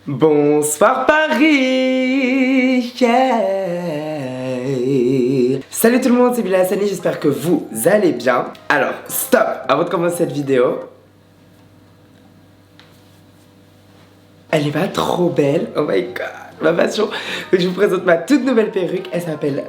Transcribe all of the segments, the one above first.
Bonsoir Paris, yeah. Salut tout le monde, c'est Bilal Hassani, j'espère que vous allez bien. Alors, stop, avant de commencer cette vidéo. Elle est pas trop belle, oh my god, ma passion. Donc je vous présente ma toute nouvelle perruque, elle s'appelle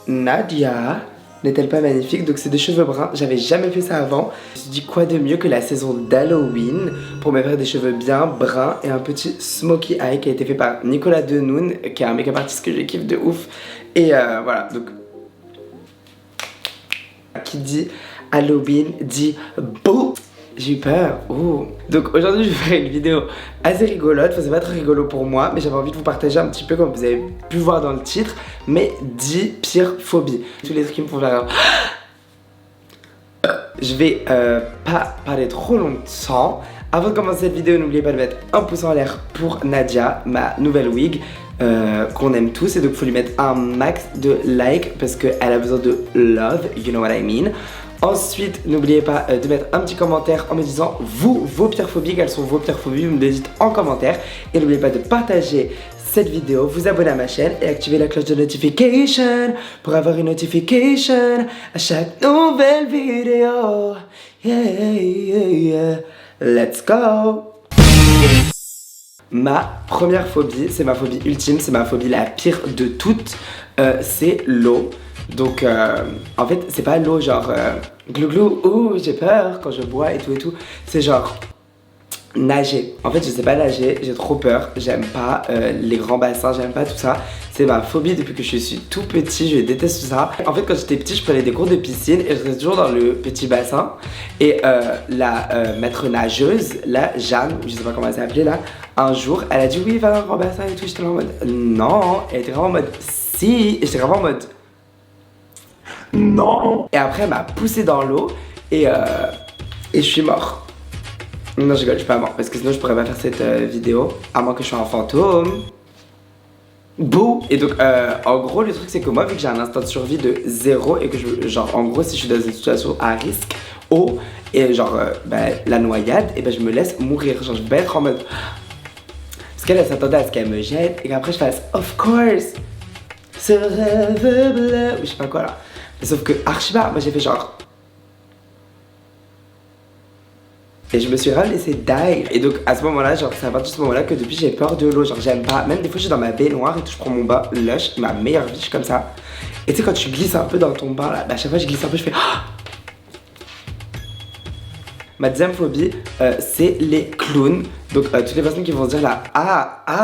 Nadia. N'est-elle pas magnifique? Donc c'est des cheveux bruns, j'avais jamais fait ça avant. Je me suis dit quoi de mieux que la saison d'Halloween pour me faire des cheveux bien bruns et un petit smokey eye qui a été fait par Nicolas Denoun, qui est un make-up artiste que je kiffe de ouf. Et voilà, donc qui dit Halloween dit bouh. J'ai eu peur. Oh. Donc aujourd'hui je vais faire une vidéo assez rigolote. Enfin c'est pas très rigolo pour moi, mais j'avais envie de vous partager un petit peu, comme vous avez pu voir dans le titre, mes 10 pires phobies. Tous les trucs qui me font faire. Je vais pas parler trop longtemps. Avant de commencer cette vidéo, n'oubliez pas de mettre un pouce en l'air pour Nadia, ma nouvelle wig, qu'on aime tous. Et donc il faut lui mettre un max de likes parce qu'elle a besoin de love, you know what I mean. Ensuite, n'oubliez pas de mettre un petit commentaire en me disant vos pires phobies, quelles sont vos pires phobies, vous me le dites en commentaire. Et n'oubliez pas de partager cette vidéo, vous abonner à ma chaîne et activer la cloche de notification pour avoir une notification à chaque nouvelle vidéo. Yeah, yeah, yeah. Let's go! Ma première phobie, c'est ma phobie ultime, c'est ma phobie la pire de toutes, c'est l'eau. Donc en fait c'est pas l'eau genre glou glou, ouh j'ai peur quand je bois et tout, c'est genre nager. En fait je sais pas nager, j'ai trop peur, j'aime pas les grands bassins, j'aime pas tout ça. C'est ma phobie depuis que je suis tout petit, je déteste ça. En fait quand j'étais petit je prenais des cours de piscine et je restais toujours dans le petit bassin. Et la maître nageuse, la Jeanne, je sais pas comment elle s'appelait là, un jour elle a dit oui va dans le grand bassin et tout, j'étais en mode non, elle était vraiment en mode si, et j'étais vraiment en mode non. Et après elle m'a poussé dans l'eau et je suis mort. Non je rigole, je suis pas mort parce que sinon je pourrais pas faire cette vidéo, à moins que je sois un fantôme. Bouh. Et donc en gros le truc c'est que moi vu que j'ai un instinct de survie de 0 et que genre en gros si je suis dans une situation à risque, eau et genre la noyade, et je me laisse mourir, genre je vais être en mode parce qu'elle s'attendait à ce qu'elle me jette et qu'après je fasse of course ce rêve bleu ou je sais pas quoi là. Sauf que archiba, moi j'ai fait genre et je me suis vraiment laissé die. Et donc à ce moment là, genre c'est à partir de ce moment là que depuis j'ai peur de l'eau. Genre j'aime pas, même des fois je suis dans ma baignoire et tout, je prends mon bain lush, ma meilleure vie, je suis comme ça. Et tu sais quand tu glisses un peu dans ton bain là, à chaque fois je glisse un peu, je fais Ma deuxième phobie, c'est les clowns. Donc toutes les personnes qui vont se dire là,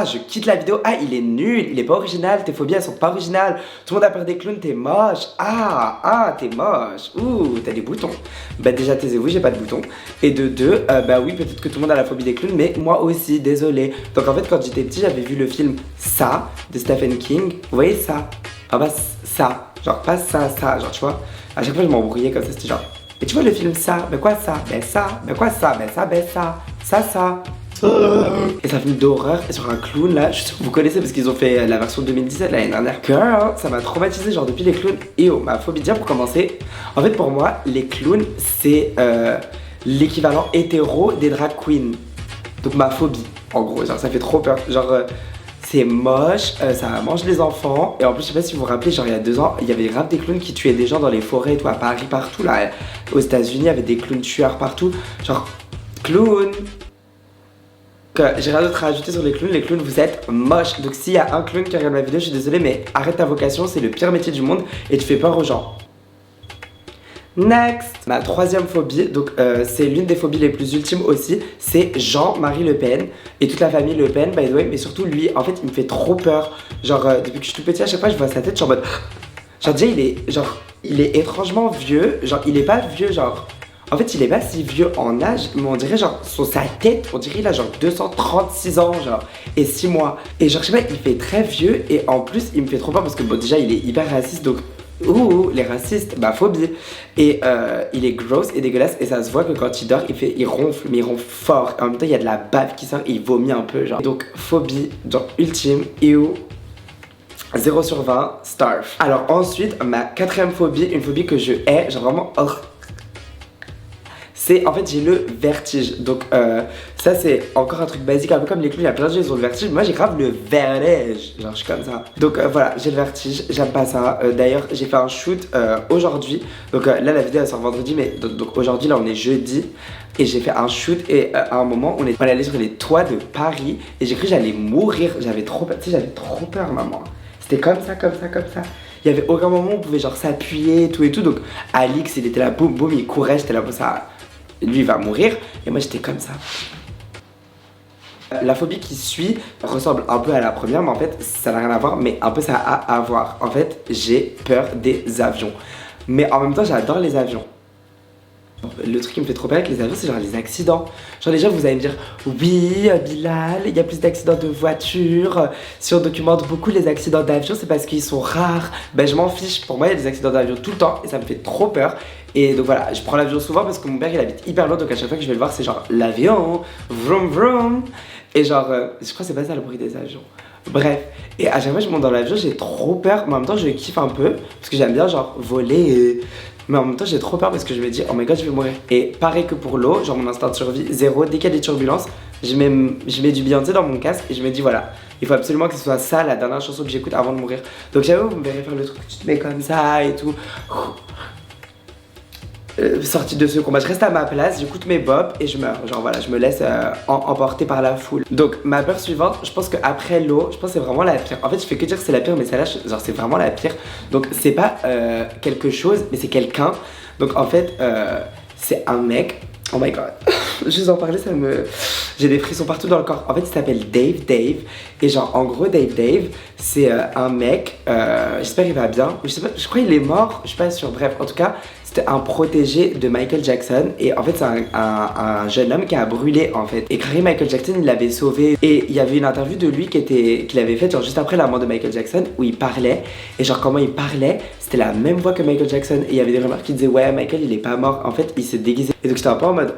je quitte la vidéo, il est nul, il est pas original, tes phobies elles sont pas originales, tout le monde a peur des clowns, t'es moche, t'es moche, ouh, t'as des boutons. Déjà taisez-vous, j'ai pas de boutons. Et de deux, oui peut-être que tout le monde a la phobie des clowns, mais moi aussi, désolé. Donc en fait quand j'étais petit, j'avais vu le film Ça, de Stephen King, vous voyez ça? Ça, genre pas ça, genre tu vois, à chaque fois je m'embrouillais comme ça, c'était genre et tu vois le film ça, quoi ça, ça, quoi ça, ça. Et c'est un film d'horreur sur un clown là, je suis sûr que vous connaissez parce qu'ils ont fait la version 2017 l'année dernière. Girl, ça m'a traumatisé genre depuis les clowns. Et ma phobie dire pour commencer, en fait pour moi les clowns c'est l'équivalent hétéro des drag queens. Donc ma phobie, en gros, genre ça fait trop peur, genre c'est moche, ça mange les enfants. Et en plus je sais pas si vous vous rappelez, genre il y a 2 ans il y avait grave des clowns qui tuaient des gens dans les forêts et tout, à Paris, partout là. Aux États-Unis il y avait des clowns tueurs partout. Genre clown. J'ai rien d'autre à ajouter sur les clowns vous êtes moches. Donc s'il y a un clown qui regarde ma vidéo, je suis désolée mais arrête ta vocation, c'est le pire métier du monde et tu fais peur aux gens. Next. Ma troisième phobie, donc c'est l'une des phobies les plus ultimes aussi, c'est Jean-Marie Le Pen et toute la famille Le Pen by the way, mais surtout lui, en fait il me fait trop peur. Genre depuis que je suis tout petit, à chaque fois je vois sa tête, je suis en mode genre déjà il est étrangement vieux, genre il est pas vieux genre en fait il est pas si vieux en âge, mais on dirait genre sur sa tête, on dirait il a genre 236 ans genre et 6 mois. Et genre je sais pas, il fait très vieux et en plus il me fait trop peur parce que bon déjà il est hyper raciste donc les racistes, phobie. Et il est gross et dégueulasse et ça se voit que quand il dort, il ronfle, mais il ronfle fort. En même temps, il y a de la bave qui sort et il vomit un peu, genre. Et donc, phobie, genre ultime, 0 sur 20, starve. Alors ensuite, ma quatrième phobie, une phobie que je hais, genre vraiment, c'est en fait j'ai le vertige. Donc ça c'est encore un truc basique, un peu comme les clowns, il y a plein de gens qui ont le vertige. Moi j'ai grave le vertige, genre je suis comme ça. Donc voilà, j'ai le vertige, j'aime pas ça. D'ailleurs j'ai fait un shoot aujourd'hui. Donc là la vidéo elle sort vendredi, mais donc aujourd'hui là on est jeudi. Et j'ai fait un shoot et à un moment on est allé sur les toits de Paris. Et j'ai cru que j'allais mourir, j'avais trop peur, tu sais j'avais trop peur maman. C'était comme ça, comme ça, comme ça. Il y avait aucun moment où on pouvait genre s'appuyer et tout. Donc Alix il était là, boum boum, il courait, j'étais là pour ça. Lui il va mourir et moi j'étais comme ça. La phobie qui suit ressemble un peu à la première, mais en fait ça n'a rien à voir, mais un peu ça a à voir. En fait j'ai peur des avions, mais en même temps j'adore les avions. Le truc qui me fait trop peur avec les avions, c'est genre les accidents. Genre les gens vous allez me dire oui Bilal, il y a plus d'accidents de voiture. Si on documente beaucoup les accidents d'avion, c'est parce qu'ils sont rares. Ben je m'en fiche, pour moi il y a des accidents d'avion tout le temps et ça me fait trop peur. Et donc voilà, je prends l'avion souvent parce que mon père il habite hyper loin, donc à chaque fois que je vais le voir c'est genre l'avion, vroom vroom. Et genre, je crois que c'est pas ça le bruit des avions. Bref, et à chaque fois que je monte dans l'avion j'ai trop peur, mais en même temps je kiffe un peu parce que j'aime bien genre voler. Mais en même temps j'ai trop peur parce que je me dis oh my god je vais mourir. Et pareil que pour l'eau, genre mon instinct de survie zéro. Dès qu'il y a des turbulences, je mets du Beyoncé dans mon casque et je me dis voilà, il faut absolument que ce soit ça la dernière chanson que j'écoute avant de mourir. Donc j'avoue vous me verrez faire le truc, tu te mets comme ça et tout. Sortie de ce combat, je reste à ma place, j'écoute mes bops et je meurs. Genre voilà, je me laisse emporter par la foule. Donc ma peur suivante, je pense qu'après l'eau, je pense que c'est vraiment la pire. En fait je fais que dire que c'est la pire, mais celle-là, genre c'est vraiment la pire. Donc c'est pas quelque chose, mais c'est quelqu'un. Donc en fait c'est un mec. Oh my god, juste en parler ça me... J'ai des frissons partout dans le corps. En fait il s'appelle Dave. Et genre en gros Dave c'est un mec, j'espère il va bien. Je sais pas, je crois il est mort, je suis pas sûre. Bref en tout cas c'était un protégé de Michael Jackson. Et en fait c'est un jeune homme qui a brûlé en fait. Et Carrie Michael Jackson il l'avait sauvé. Et il y avait une interview de lui qu'il avait faite genre juste après la mort de Michael Jackson où il parlait. Et genre comment il parlait, c'était la même voix que Michael Jackson. Et il y avait des rumeurs qui disaient ouais Michael il est pas mort. En fait il s'est déguisé. Et donc j'étais un peu en mode...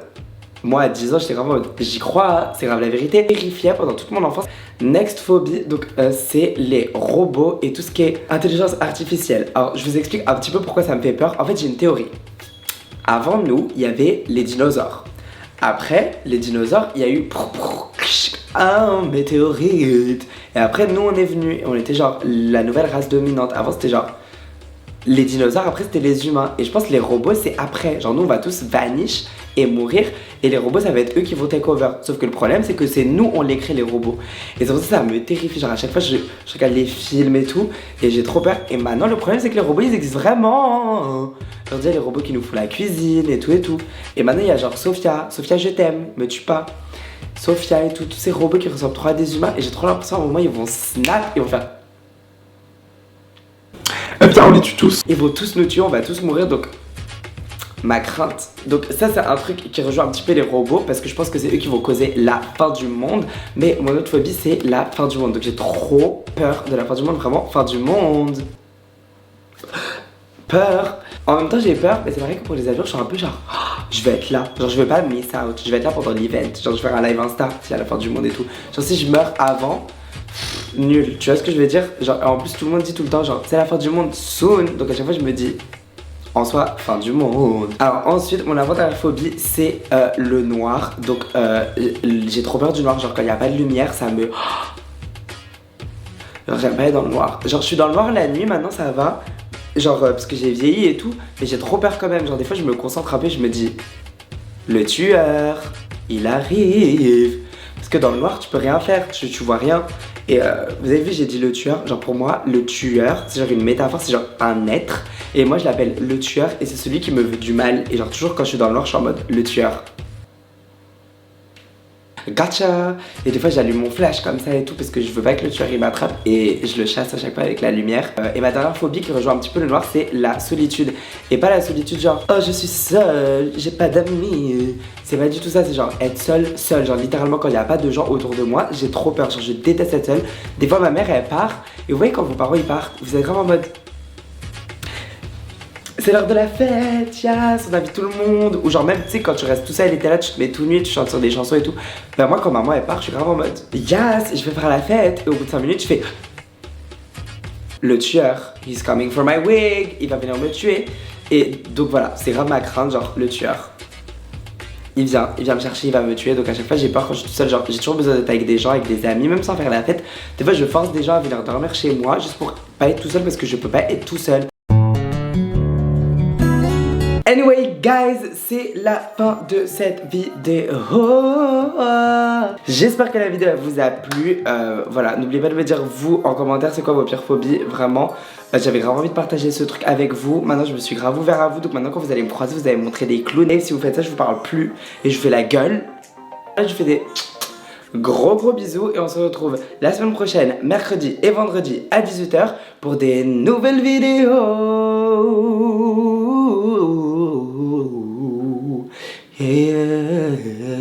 Moi à 10 ans j'étais vraiment en mode j'y crois, c'est grave la vérité. Terrifiée pendant toute mon enfance. Next phobie, donc c'est les robots et tout ce qui est intelligence artificielle. Alors je vous explique un petit peu pourquoi ça me fait peur. En fait j'ai une théorie. Avant nous il y avait les dinosaures. Après les dinosaures il y a eu un météorite. Et après nous on est venus et on était genre la nouvelle race dominante. Avant c'était genre les dinosaures, après c'était les humains. Et je pense que les robots c'est après. Genre nous on va tous vanish et mourir. Et les robots ça va être eux qui vont take over. Sauf que le problème c'est que c'est nous on les crée les robots. Et c'est pour ça que ça me terrifie. Genre à chaque fois je regarde les films et tout. Et j'ai trop peur. Et maintenant le problème c'est que les robots ils existent vraiment. Genre déjà les robots qui nous font la cuisine et tout et tout. Et maintenant il y a genre Sophia je t'aime, me tue pas. Sophia et tout, tous ces robots qui ressemblent trop à des humains. Et j'ai trop l'impression à un moment ils vont snap et vont faire... Putain, on les tue tous. Ils vont tous nous tuer, on va tous mourir, donc ma crainte. Donc ça c'est un truc qui rejoint un petit peu les robots parce que je pense que c'est eux qui vont causer la fin du monde. Mais mon autre phobie c'est la fin du monde. Donc j'ai trop peur de la fin du monde, vraiment fin du monde. Peur. En même temps j'ai peur, mais c'est vrai que pour les avions je suis un peu genre je vais être là, genre je veux pas miss out, je vais être là pendant l'event, genre je vais faire un live Insta si à la fin du monde et tout. Genre si je meurs avant, nul, tu vois ce que je veux dire? Genre en plus tout le monde dit tout le temps genre c'est la fin du monde soon, donc à chaque fois je me dis en soi fin du monde. Alors ensuite mon avant-dernière phobie c'est le noir. Donc j'ai trop peur du noir, genre quand il n'y a pas de lumière ça me... Genre j'aime pas être dans le noir. Genre je suis dans le noir la nuit maintenant ça va. Genre parce que j'ai vieilli et tout, mais j'ai trop peur quand même. Genre des fois je me concentre un peu, je me dis le tueur, il arrive. Parce que dans le noir tu peux rien faire, tu vois rien. Et vous avez vu j'ai dit le tueur, genre pour moi le tueur c'est genre une métaphore, c'est genre un être. Et moi je l'appelle le tueur et c'est celui qui me veut du mal. Et genre toujours quand je suis dans le noir je suis en mode le tueur. Gotcha. Et des fois j'allume mon flash comme ça et tout parce que je veux pas que le tueur il m'attrape et je le chasse à chaque fois avec la lumière. Et ma dernière phobie qui rejoint un petit peu le noir c'est la solitude. Et pas la solitude genre oh je suis seule, j'ai pas d'amis. C'est pas du tout ça, c'est genre être seul, genre littéralement quand il y a pas de gens autour de moi, j'ai trop peur, genre je déteste être seule. Des fois ma mère elle part et vous voyez quand vos parents ils partent, vous êtes vraiment en mode c'est l'heure de la fête, yes, on invite tout le monde. Ou genre même, tu sais, quand tu restes tout seul et t'es là, tu te mets tout nu, tu chantes sur des chansons et tout. Bah moi, quand maman, elle part, je suis vraiment en mode yes, je vais faire la fête. Et au bout de 5 minutes, je fais le tueur, he's coming for my wig, il va venir me tuer. Et donc voilà, c'est grave ma crainte, genre le tueur. il vient me chercher, il va me tuer. Donc à chaque fois j'ai peur quand je suis tout seul, genre j'ai toujours besoin d'être avec des gens, avec des amis, même sans faire la fête. Des fois je force des gens à venir dormir chez moi juste pour pas être tout seul parce que je peux pas être tout seul. Anyway guys, c'est la fin de cette vidéo. J'espère que la vidéo vous a plu. Voilà, n'oubliez pas de me dire vous en commentaire c'est quoi vos pires phobies. Vraiment, j'avais grave envie de partager ce truc avec vous. Maintenant je me suis grave ouvert à vous. Donc maintenant quand vous allez me croiser, vous allez me montrer des clowns. Et si vous faites ça, je vous parle plus et je fais la gueule. Là je fais des gros bisous et on se retrouve la semaine prochaine, mercredi et vendredi à 18 h pour des nouvelles vidéos. Yeah.